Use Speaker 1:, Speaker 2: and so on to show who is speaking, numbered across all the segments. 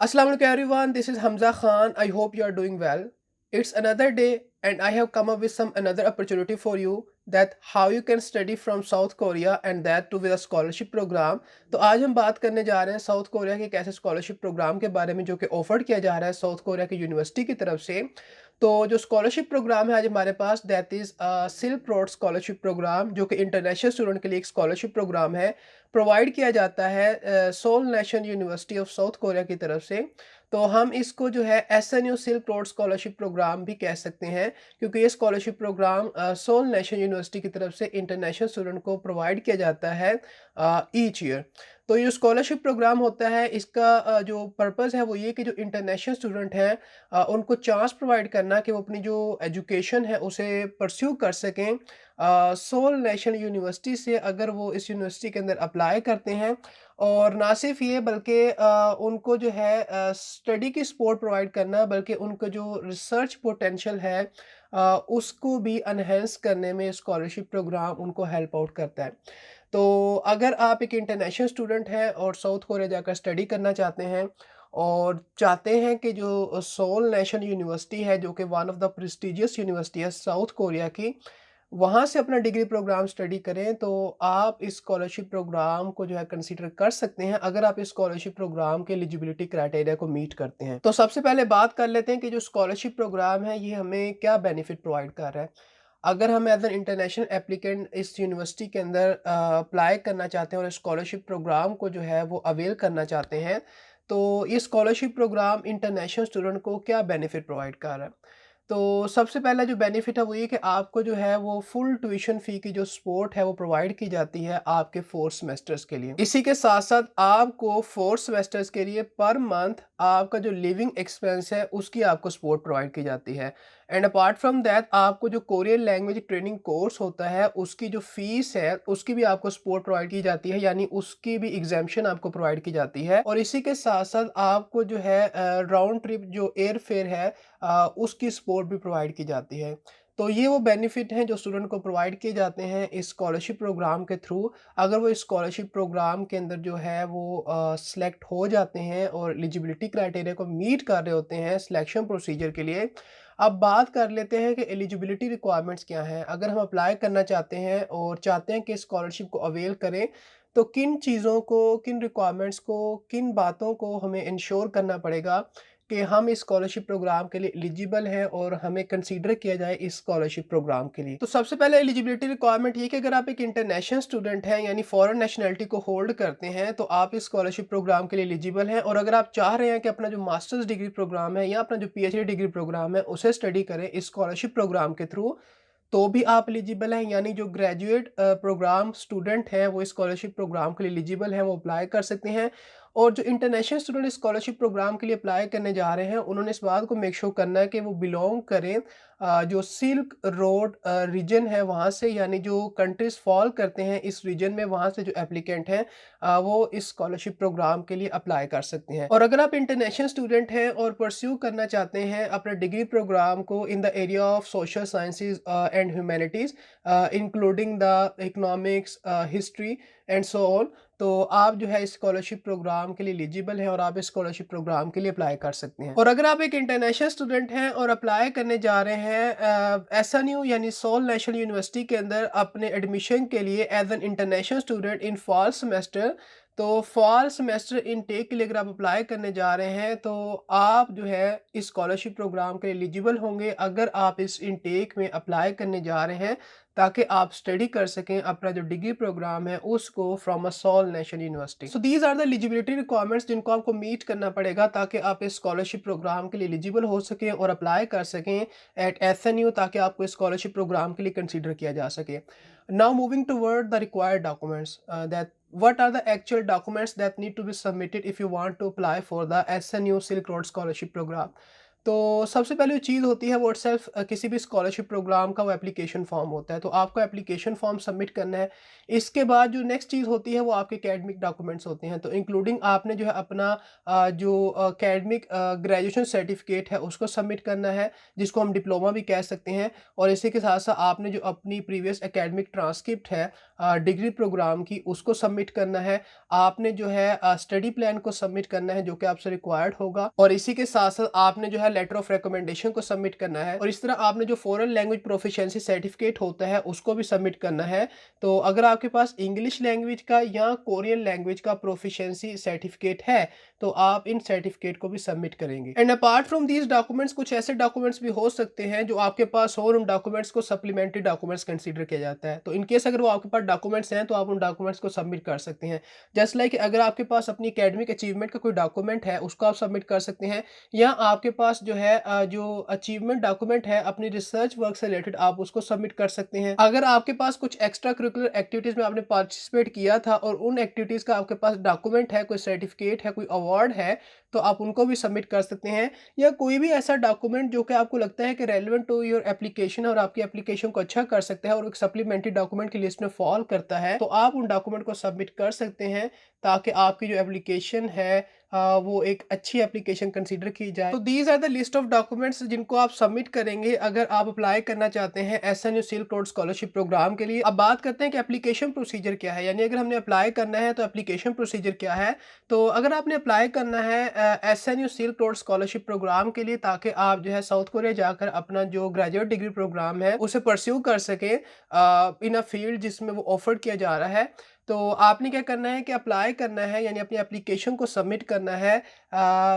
Speaker 1: Assalamu alaikum everyone, this is Hamza Khan. I hope you are doing well. It's another day and I have come up with some another opportunity for you that how you can study from South Korea and that too with a scholarship program. तो आज हम बात करने जा रहे हैं south Korea के एक ऐसे स्कॉलरशिप प्रोग्राम के बारे में जो कि ऑफर किया जा रहा है साउथ कोरिया की यूनिवर्सिटी की तरफ से। तो जो स्कॉलरशिप प्रोग्राम है आज हमारे पास that is silk road scholarship programme जो कि इंटरनेशनल स्टूडेंट के लिए एक स्कॉलरशिप प्रोग्राम है। प्रोवाइड किया जाता है Seoul Nation University of South Korea की तरफ से। तो हम इसको जो है SNU silk road scholarship programme भी कह सकते हैं क्योंकि ये scholarship programme Seoul Nation University की तरफ से इंटरनेशनल स्टूडेंट को प्रोवाइड किया जाता है ईच ईयर। तो ये स्कॉलरशिप प्रोग्राम होता है इसका जो पर्पज़ है वो ये कि जो इंटरनेशनल स्टूडेंट हैं उनको चांस प्रोवाइड करना कि वो अपनी जो एजुकेशन है उसे परस्यू कर सकें सोल नेशनल यूनिवर्सिटी से अगर वो इस यूनिवर्सिटी के अंदर अप्लाई करते हैं। और ना सिर्फ ये बल्कि उनको जो है स्टडी की सपोर्ट प्रोवाइड करना बल्कि उनको जो रिसर्च पोटेंशियल है उसको भी एनहेंस करने में स्कॉलरशिप प्रोग्राम उनको हेल्प आउट करता है। तो अगर आप एक इंटरनेशनल स्टूडेंट हैं और साउथ कोरिया जाकर स्टडी करना चाहते हैं और चाहते हैं कि जो सोल नेशनल यूनिवर्सिटी है जो कि one of the prestigious university है साउथ कोरिया की, वहाँ से अपना डिग्री प्रोग्राम स्टडी करें तो आप इस स्कॉलरशिप प्रोग्राम को जो है कंसीडर कर सकते हैं अगर आप इस स्कॉलरशिप प्रोग्राम के एलिजिबिलिटी क्राइटेरिया को मीट करते हैं। तो सबसे पहले बात कर लेते हैं कि जो स्कॉलरशिप प्रोग्राम है ये हमें क्या बेनिफिट प्रोवाइड कर रहा है। अगर हम एज एन इंटरनेशनल एप्लीकेंट इस यूनिवर्सिटी के अंदर अप्लाई करना चाहते हैं और स्कॉलरशिप प्रोग्राम को जो है वो अवेल करना चाहते हैं, तो ये स्कॉलरशिप प्रोग्राम इंटरनेशनल स्टूडेंट को क्या बेनिफिट प्रोवाइड कर रहा है। तो सबसे पहला जो बेनिफिट है वो ये कि आपको जो है वो फुल ट्यूशन फ़ी की जो सपोर्ट है वो प्रोवाइड की जाती है आपके 4 सेमेस्टर्स के लिए। इसी के साथ-साथ आपको 4 सेमेस्टर्स के लिए पर मंथ आपका जो लिविंग एक्सपेंस है उसकी आपको सपोर्ट प्रोवाइड की जाती है। एंड अपार्ट फ्रॉम दैट आपको जो कोरियन लैंग्वेज ट्रेनिंग कोर्स होता है उसकी जो फ़ीस है उसकी भी आपको सपोर्ट प्रोवाइड की जाती है, यानी उसकी भी एग्ज़ैम्पशन आपको प्रोवाइड की जाती है। और इसी के साथ-साथ आपको जो है राउंड ट्रिप जो एयर फेयर है उसकी सपोर्ट भी प्रोवाइड की जाती है। तो ये वो बेनिफिट हैं जो स्टूडेंट को प्रोवाइड किए जाते हैं इस स्कॉलरशिप प्रोग्राम के थ्रू। अगर वो इस स्कॉलरशिप प्रोग्राम के अंदर जो है वो सेलेक्ट हो जाते हैं और एलिजिबिलिटी क्राइटेरिया को मीट कर रहे होते हैं सिलेक्शन प्रोसीजर के लिए। अब बात कर लेते हैं कि एलिजिबिलिटी रिक्वायरमेंट्स क्या हैं। अगर हम अप्लाई करना चाहते हैं और चाहते हैं कि स्कॉलरशिप को अवेल करें, तो किन चीज़ों को, किन रिक्वायरमेंट्स को, किन बातों को हमें इंश्योर करना पड़ेगा कि हम इस स्कॉलरशिप प्रोग्राम के लिए एलिजिबल हैं और हमें कंसीडर किया जाए इस स्कॉलरशिप प्रोग्राम के लिए। तो सबसे पहले एलिजिबिलिटी रिक्वायरमेंट ये कि अगर आप एक इंटरनेशनल स्टूडेंट हैं यानी फॉरेन नेशनैलिटी को होल्ड करते हैं तो आप इस स्कॉलरशिप प्रोग्राम के लिए एलिजिबल हैं। और अगर आप चाह रहे हैं कि अपना जो मास्टर्स डिग्री प्रोग्राम है या अपना जो पीएचडी डिग्री प्रोग्राम है उसे स्टडी करें इस स्कॉलरशिप प्रोग्राम के थ्रू, तो भी आप एलिजिबल हैं। यानी जो ग्रेजुएट प्रोग्राम स्टूडेंट हैं वो स्कॉलरशिप प्रोग्राम के लिए एलिजिबल हैं, वो अप्लाई कर सकते हैं। और जो इंटरनेशनल स्टूडेंट स्कॉलरशिप प्रोग्राम के लिए अप्लाई करने जा रहे हैं उन्होंने इस बात को मेक श्योर करना है कि वो बिलोंग करें जो सिल्क रोड रीजन है वहाँ से, यानी जो कंट्रीज फॉल करते हैं इस रीजन में वहाँ से जो एप्लीकेंट हैं वो इस स्कॉलरशिप प्रोग्राम के लिए अप्लाई कर सकते हैं। और अगर आप इंटरनेशनल स्टूडेंट हैं और परस्यू करना चाहते हैं अपने डिग्री प्रोग्राम को in the area of social sciences and humanities including the economics, history and so on, तो आप जो है इस स्कॉलरशिप प्रोग्राम के लिए एलिजिबल हैं और आप इस स्कॉलरशिप प्रोग्राम के लिए अप्लाई कर सकते हैं। और अगर आप एक इंटरनेशनल स्टूडेंट हैं और अप्लाई करने जा रहे हैं एसएनयू यानी सोल नेशनल यूनिवर्सिटी के अंदर अपने एडमिशन के लिए as an international student in fall semester, तो फॉल सेमेस्टर इनटेक के लिए अगर आप अप्लाई करने जा रहे हैं तो आप जो है इस स्कॉलरशिप प्रोग्राम के लिए एलिजिबल होंगे अगर आप इस इनटेक में अप्लाई करने जा रहे हैं ताकि आप स्टडी कर सकें अपना जो डिग्री प्रोग्राम है उसको from a Seoul National University. So these are the eligibility requirements जिनको आपको मीट करना पड़ेगा ताकि आप इस स्कॉलरशिप प्रोग्राम के लिए एलिजिबल हो सकें और अप्लाई कर सकें एट एसएनयू ताकि आपको इस स्कॉलरशिप प्रोग्राम के लिए कंसीडर किया जा सके। Now moving toward the required documents that what are the actual documents that need to be submitted if you want to apply for the SNU Silk Road Scholarship Program। तो सबसे पहले जो चीज़ होती है वो इटसेल्फ किसी भी स्कॉलरशिप प्रोग्राम का वो एप्लीकेशन फॉर्म होता है, तो आपको एप्लीकेशन फॉर्म सबमिट करना है। इसके बाद जो नेक्स्ट चीज़ होती है वो आपके एकेडमिक डॉक्यूमेंट्स होते हैं, तो इंक्लूडिंग आपने जो है अपना जो एकेडमिक ग्रेजुएशन सर्टिफिकेट है उसको सबमिट करना है, जिसको हम डिप्लोमा भी कह सकते हैं। और इसी के साथ साथ आपने जो अपनी प्रीवियस एकेडमिक ट्रांसक्रिप्ट है डिग्री प्रोग्राम की उसको सबमिट करना है। आपने जो है स्टडी प्लान को सबमिट करना है जो कि आपसे रिक्वायर्ड होगा, और इसी के साथ साथ आपने जो है लेटर ऑफ रिकमेंडेशन को सबमिट करना है, और इस तरह आपने जो फॉरेन लैंग्वेज प्रोफिशिएंसी सर्टिफिकेट होता है उसको भी सबमिट करना है। तो अगर आपके पास इंग्लिश लैंग्वेज का या कोरियन लैंग्वेज का प्रोफिशिएंसी सर्टिफिकेट है तो आप इन सर्टिफिकेट को भी सबमिट करेंगे। And apart from these documents कुछ ऐसे डॉक्यूमेंट्स भी हो सकते हैं जो आपके पास हो, और उन डॉक्यूमेंट्स को सप्लीमेंट्री डॉक्यूमेंट्स कंसीडर किया जाता है। तो इन केस अगर वो आपके पास डॉक्यूमेंट्स हैं तो आप उन डॉक्यूमेंट्स को सबमिट कर सकते हैं। जस्ट लाइक अगर आपके पास अपनी एकेडमिक अचीवमेंट का कोई डॉक्यूमेंट है उसको आप सबमिट कर सकते हैं, या आपके पास जो है जो अचीवमेंट डॉक्यूमेंट है अपनी रिसर्च वर्क से रिलेटेड आप उसको सबमिट कर सकते हैं। अगर आपके पास कुछ एक्स्ट्रा करिकुलर एक्टिविटीज में आपने पार्टिसिपेट किया था और उन एक्टिविटीज का आपके पास डॉक्यूमेंट है, कोई सर्टिफिकेट है, कोई अवार्ड है, तो आप उनको भी सबमिट कर सकते हैं। या कोई भी ऐसा डॉक्यूमेंट जो कि आपको लगता है कि रेलेवेंट टू योर एप्लीकेशन और आपकी एप्लीकेशन को अच्छा कर सकता है और एक सप्लीमेंट्री डॉक्यूमेंट की लिस्ट में फॉल करता है, तो आप उन डॉक्यूमेंट को सबमिट कर सकते हैं ताकि आपकी जो एप्लीकेशन है वो एक अच्छी एप्लीकेशन कंसीडर की जाए। तो these are the list of documents जिनको आप सबमिट करेंगे अगर आप अप्लाई करना चाहते हैं एसएनयू सिल्क रोड स्कॉलरशिप प्रोग्राम के लिए। अब बात करते हैं कि एप्लीकेशन प्रोसीजर क्या है, यानी अगर हमने अप्लाई करना है तो एप्लीकेशन प्रोसीजर क्या है। तो अगर आपने अप्लाई करना है SNU silk road scholarship programme के लिए ताकि आप जो है साउथ कोरिया जाकर अपना जो ग्रेजुएट डिग्री प्रोग्राम है उसे परस्यू कर सकें इन अ फील्ड जिसमें वो ऑफर किया जा रहा है, तो आपने क्या करना है कि अप्लाई करना है, यानी अपनी एप्लीकेशन को सबमिट करना है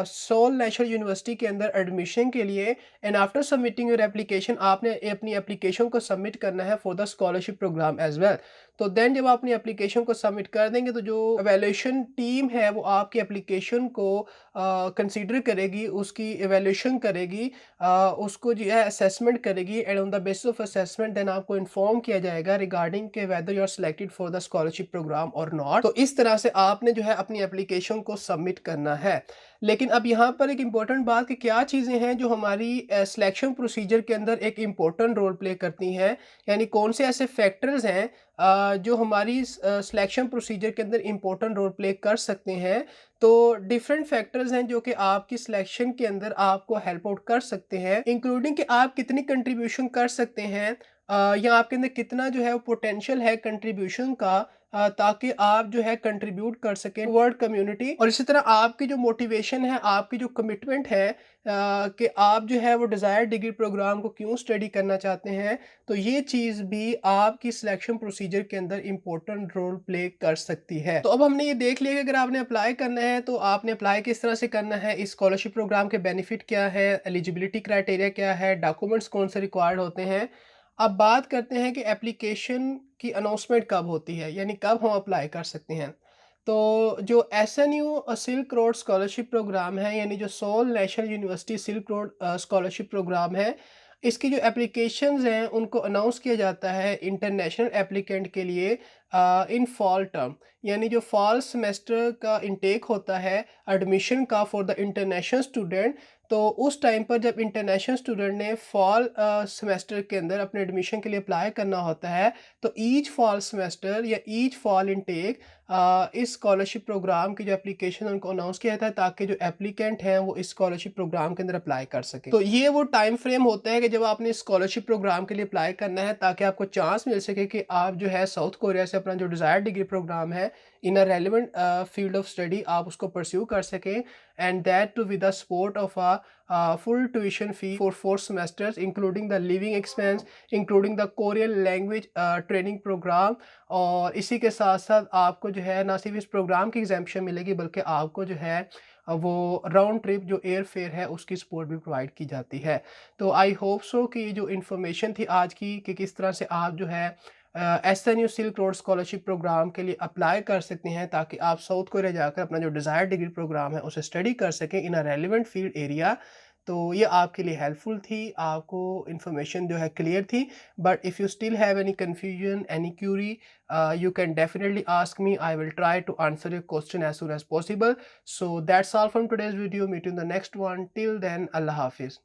Speaker 1: सोल नेशनल यूनिवर्सिटी के अंदर एडमिशन के लिए। And after submitting your application आपने अपनी एप्लीकेशन को सबमिट करना है for the scholarship programme as well. तो देन जब आप अपनी एप्लीकेशन को सबमिट कर देंगे तो जो एवेल्यूशन टीम है वो आपकी एप्लीकेशन को कंसीडर करेगी, उसकी एवेल्यूशन करेगी, उसको जो है असेसमेंट करेगी, and on the basis of assessment then आपको इन्फॉर्म किया जाएगा रिगार्डिंग के whether you are selected for the scholarship programme और नॉट। तो इस तरह से आपने जो है अपनी एप्लीकेशन को सबमिट करना है। लेकिन अब यहाँ पर एक इम्पोर्टेंट बात कि क्या चीज़ें हैं जो हमारी सिलेक्शन प्रोसीजर के अंदर एक इम्पोर्टेंट रोल प्ले करती हैं, यानी कौन से ऐसे फैक्टर्स हैं जो हमारी सिलेक्शन प्रोसीजर के अंदर इम्पोर्टेंट रोल प्ले कर सकते हैं। तो डिफरेंट फैक्टर्स हैं जो कि आपकी सिलेक्शन के अंदर आपको हेल्प आउट कर सकते हैं, इंक्लूडिंग कि आप कितनी कंट्रीब्यूशन कर सकते हैं या आपके अंदर कितना जो है वो पोटेंशियल है कंट्रीब्यूशन का, ताकि आप जो है कंट्रीब्यूट कर सकें वर्ल्ड कम्युनिटी। और इसी तरह आपकी जो मोटिवेशन है, आपकी जो कमिटमेंट है कि आप जो है वो डिज़ायर्ड डिग्री प्रोग्राम को क्यों स्टडी करना चाहते हैं, तो ये चीज़ भी आपकी सिलेक्शन प्रोसीजर के अंदर इंपॉर्टेंट रोल प्ले कर सकती है। तो अब हमने ये देख लिया कि अगर आपने अप्लाई करना है तो आपने अप्लाई किस तरह से करना है, इस स्कॉलरशिप प्रोग्राम के बेनिफिट क्या है, एलिजिबिलिटी क्राइटेरिया क्या है, डॉक्यूमेंट्स कौन से रिक्वायर्ड होते हैं। अब बात करते हैं कि एप्लीकेशन की अनाउंसमेंट कब होती है, यानी कब हम अप्लाई कर सकते हैं। तो जो SNU silk road scholarship programme है, यानी जो Seoul National University silk road scholarship programme है, इसकी जो एप्लीकेशंस हैं उनको अनाउंस किया जाता है इंटरनेशनल एप्लीकेंट के लिए इन फॉल टर्म, यानी जो फॉल सेमेस्टर का इंटेक होता है एडमिशन का फॉर द इंटरनेशनल स्टूडेंट। तो उस टाइम पर जब इंटरनेशनल स्टूडेंट ने फॉल सेमेस्टर के अंदर अपने एडमिशन के लिए अप्लाई करना होता है, तो ईच फॉल सेमेस्टर या ईच फॉल इनटेक इस स्कॉलरशिप प्रोग्राम की जो एप्लीकेशन उनको अनाउंस किया जाता है ताकि जो एप्लीकेंट हैं वो इस स्कॉलरशिप प्रोग्राम के अंदर अप्लाई कर सकें। तो ये वो टाइम फ्रेम होता है कि जब आपने स्कॉलरशिप प्रोग्राम के लिए अप्लाई करना है ताकि आपको चांस मिल सके कि आप जो है साउथ कोरिया से अपना जो डिज़ायर्ड डिग्री प्रोग्राम है in a relevant field of study आप उसको परस्यू कर सकें, and that too with the support of a full tuition fee for 4 semesters including the living expense, including the Korean language training programme. और इसी के साथ साथ आपको जो है ना सिर्फ इस प्रोग्राम की एग्जामेशन मिलेगी बल्कि आपको जो है वो राउंड ट्रिप जो एयर फेयर है उसकी सपोर्ट भी प्रोवाइड की जाती है। तो आई होप सो कि जो इन्फॉर्मेशन थी आज की कि किस तरह से आप जो है SNU silk road scholarship programme के लिए अप्लाई कर सकते हैं ताकि आप साउथ कोरिया जाकर अपना जो डिज़ायर्ड डिग्री प्रोग्राम है उसे स्टडी कर सकें इन अ रेलिवेंट फील्ड एरिया, तो ये आपके लिए हेल्पफुल थी, आपको इन्फॉर्मेशन जो है क्लियर थी। But if you still have any confusion, any Curie, you can definitely ask me. I will try to answer your question as soon as possible. So that's all from today's video. Meet you in the next one. Till then, Allah Hafiz.